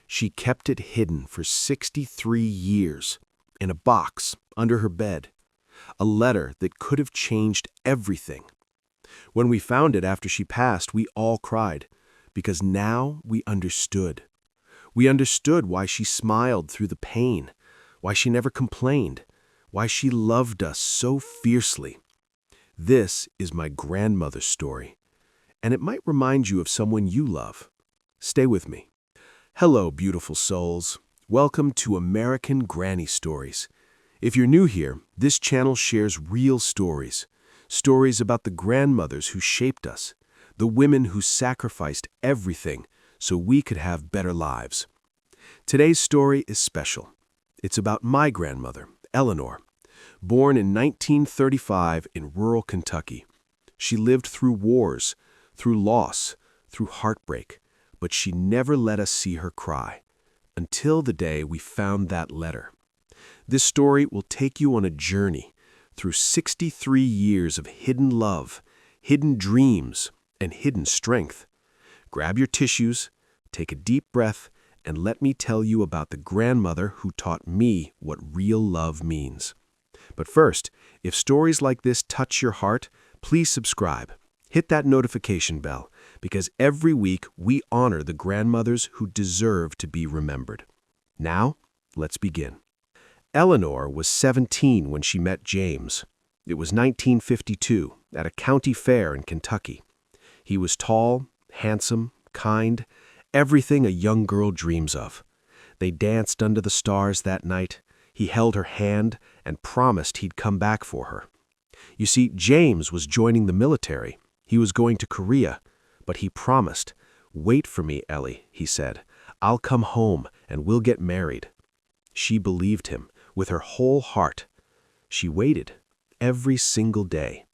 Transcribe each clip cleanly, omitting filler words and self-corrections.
She kept it hidden for 63 years, in a box under her bed, a letter that could have changed everything. When we found it after she passed, we all cried, because now we understood. We understood why she smiled through the pain, why she never complained, why she loved us so fiercely. This is my grandmother's story, and it might remind you of someone you love. Stay with me. Hello, beautiful souls. Welcome to American Granny Stories. If you're new here, this channel shares real stories. Stories about the grandmothers who shaped us, the women who sacrificed everything so we could have better lives. Today's story is special. It's about my grandmother, Eleanor. Born in 1935 in rural Kentucky. She lived through wars, through loss, through heartbreak, but she never let us see her cry, until the day we found that letter. This story will take you on a journey through 63 years of hidden love, hidden dreams, and hidden strength. Grab your tissues, take a deep breath, and let me tell you about the grandmother who taught me what real love means. But first, if stories like this touch your heart, please subscribe. Hit that notification bell, because every week we honor the grandmothers who deserve to be remembered. Now, let's begin. Eleanor was 17 when she met James. It was 1952, at a county fair in Kentucky. He was tall, handsome, kind, everything a young girl dreams of. They danced under the stars that night. He held her hand and promised he'd come back for her. You see, James was joining the military. He was going to Korea, but he promised, "Wait for me, Ellie," he said. "I'll come home and we'll get married." She believed him with her whole heart. She waited every single day.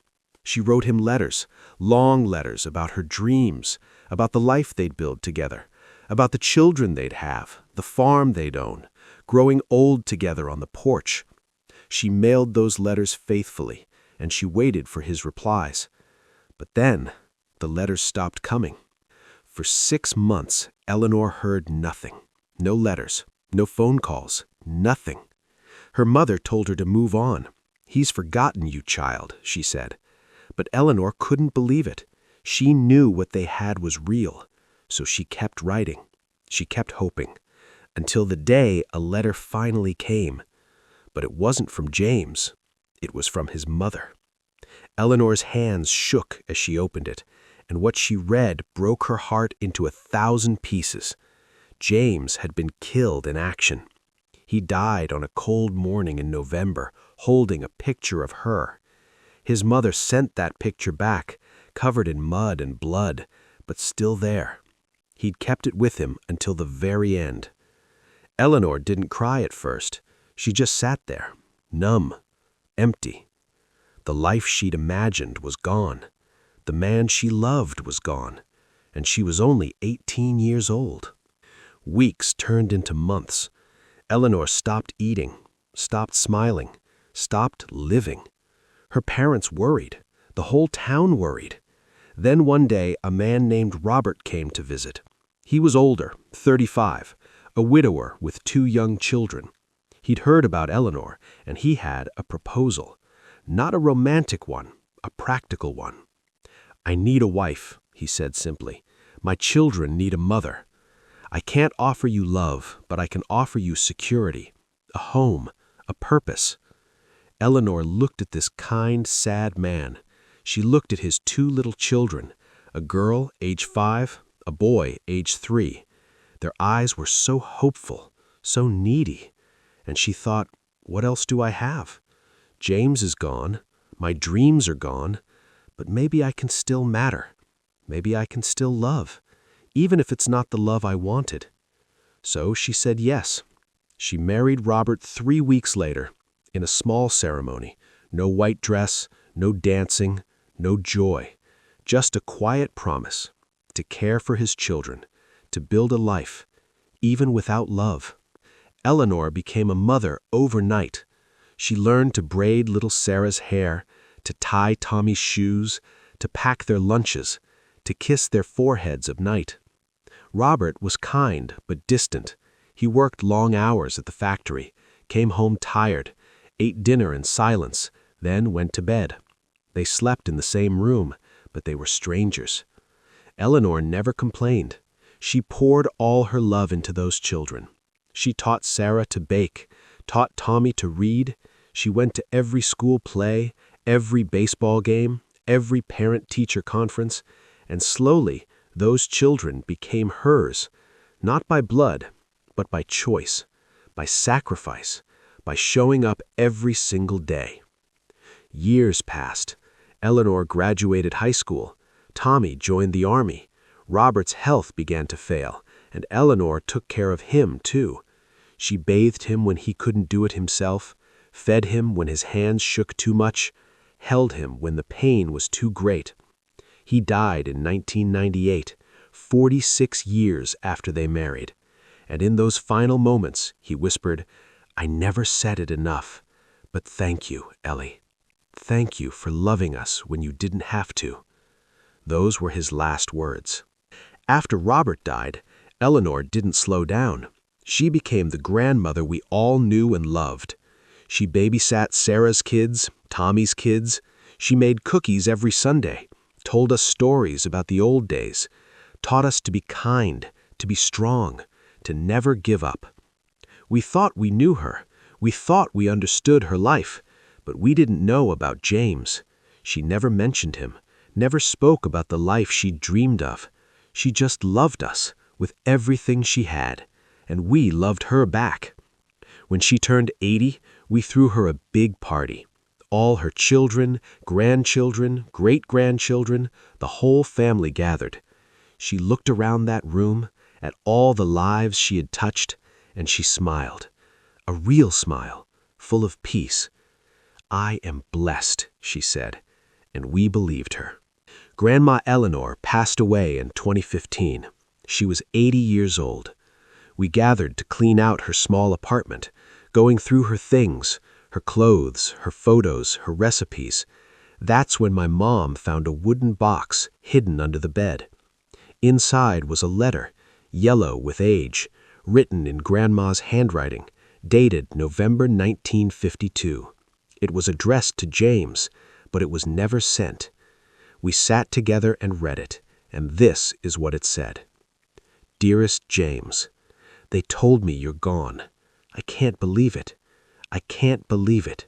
She wrote him letters, long letters about her dreams, about the life they'd build together, about the children they'd have, the farm they'd own, growing old together on the porch. She mailed those letters faithfully, and she waited for his replies. But then, the letters stopped coming. For 6 months, Eleanor heard nothing. No letters, no phone calls, nothing. Her mother told her to move on. "He's forgotten you, child," she said. But Eleanor couldn't believe it. She knew what they had was real, so she kept writing. She kept hoping, until the day a letter finally came. But it wasn't from James. It was from his mother. Eleanor's hands shook as she opened it, and what she read broke her heart into 1,000 pieces. James had been killed in action. He died on a cold morning in November, holding a picture of her. His mother sent that picture back, covered in mud and blood, but still there. He'd kept it with him until the very end. Eleanor didn't cry at first. She just sat there, numb, empty. The life she'd imagined was gone. The man she loved was gone, and she was only 18 years old. Weeks turned into months. Eleanor stopped eating, stopped smiling, stopped living. Her parents worried. The whole town worried. Then one day, a man named Robert came to visit. He was older, 35, a widower with 2 young children. He'd heard about Eleanor, and he had a proposal. Not a romantic one, a practical one. "I need a wife," he said simply. "My children need a mother. I can't offer you love, but I can offer you security, a home, a purpose." Eleanor looked at this kind, sad man. She looked at his 2 little children, a girl, age 5, a boy, age 3. Their eyes were so hopeful, so needy. And she thought, what else do I have? James is gone. My dreams are gone. But maybe I can still matter. Maybe I can still love, even if it's not the love I wanted. So she said yes. She married Robert 3 weeks later, in a small ceremony. No white dress, no dancing, no joy. Just a quiet promise to care for his children, to build a life, even without love. Eleanor became a mother overnight. She learned to braid little Sarah's hair, to tie Tommy's shoes, to pack their lunches, to kiss their foreheads of night. Robert was kind but distant, He worked long hours at the factory, came home tired, ate dinner in silence, then went to bed. They slept in the same room, but they were strangers. Eleanor never complained. She poured all her love into those children. She taught Sarah to bake, taught Tommy to read. She went to every school play, every baseball game, every parent-teacher conference, and slowly those children became hers, not by blood, but by choice, by sacrifice, by showing up every single day. Years passed. Eleanor graduated high school. Tommy joined the army. Robert's health began to fail, and Eleanor took care of him too. She bathed him when he couldn't do it himself, fed him when his hands shook too much, held him when the pain was too great. He died in 1998, 46 years after they married. And in those final moments, he whispered, "I never said it enough, but thank you, Ellie. Thank you for loving us when you didn't have to." Those were his last words. After Robert died, Eleanor didn't slow down. She became the grandmother we all knew and loved. She babysat Sarah's kids, Tommy's kids. She made cookies every Sunday, told us stories about the old days, taught us to be kind, to be strong, to never give up. We thought we knew her. We thought we understood her life, but we didn't know about James. She never mentioned him, never spoke about the life she dreamed of. She just loved us with everything she had, and we loved her back. When she turned 80, we threw her a big party. All her children, grandchildren, great-grandchildren, the whole family gathered. She looked around that room at all the lives she had touched, and she smiled. A real smile, full of peace. "I am blessed," she said, and we believed her. Grandma Eleanor passed away in 2015. She was 80 years old. We gathered to clean out her small apartment, going through her things, her clothes, her photos, her recipes. That's when my mom found a wooden box hidden under the bed. Inside was a letter, yellow with age, written in Grandma's handwriting, dated November 1952. It was addressed to James, but it was never sent. We sat together and read it, and this is what it said. "Dearest James, they told me you're gone. I can't believe it. I can't believe it.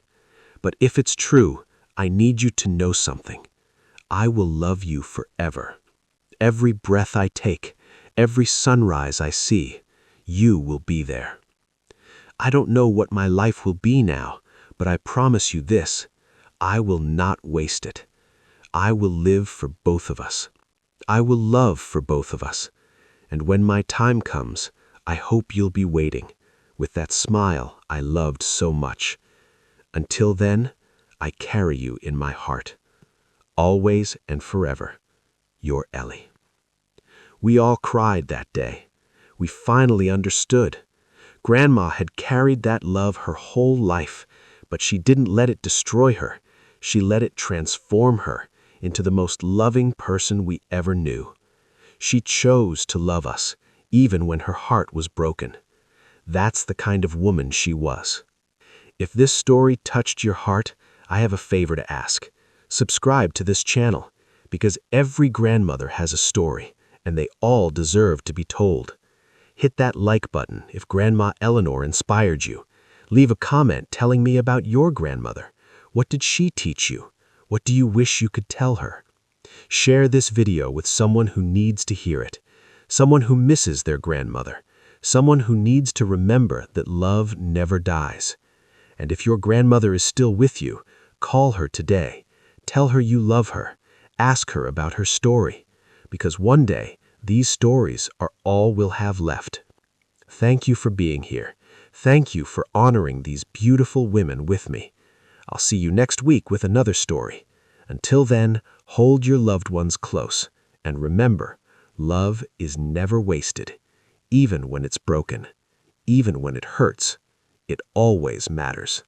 But if it's true, I need you to know something. I will love you forever. Every breath I take, every sunrise I see, you will be there. I don't know what my life will be now, but I promise you this, I will not waste it. I will live for both of us. I will love for both of us. And when my time comes, I hope you'll be waiting, with that smile I loved so much. Until then, I carry you in my heart. Always and forever, your Ellie." We all cried that day. We finally understood. Grandma had carried that love her whole life, but she didn't let it destroy her. She let it transform her into the most loving person we ever knew. She chose to love us, even when her heart was broken. That's the kind of woman she was. If this story touched your heart, I have a favor to ask. Subscribe to this channel, because every grandmother has a story, and they all deserve to be told. Hit that like button if Grandma Eleanor inspired you. Leave a comment telling me about your grandmother. What did she teach you? What do you wish you could tell her? Share this video with someone who needs to hear it, someone who misses their grandmother, someone who needs to remember that love never dies. And if your grandmother is still with you, call her today. Tell her you love her. Ask her about her story, because one day these stories are all we'll have left. Thank you for being here. Thank you for honoring these beautiful women with me. I'll see you next week with another story. Until then, hold your loved ones close, and remember, love is never wasted. Even when it's broken, even when it hurts, it always matters.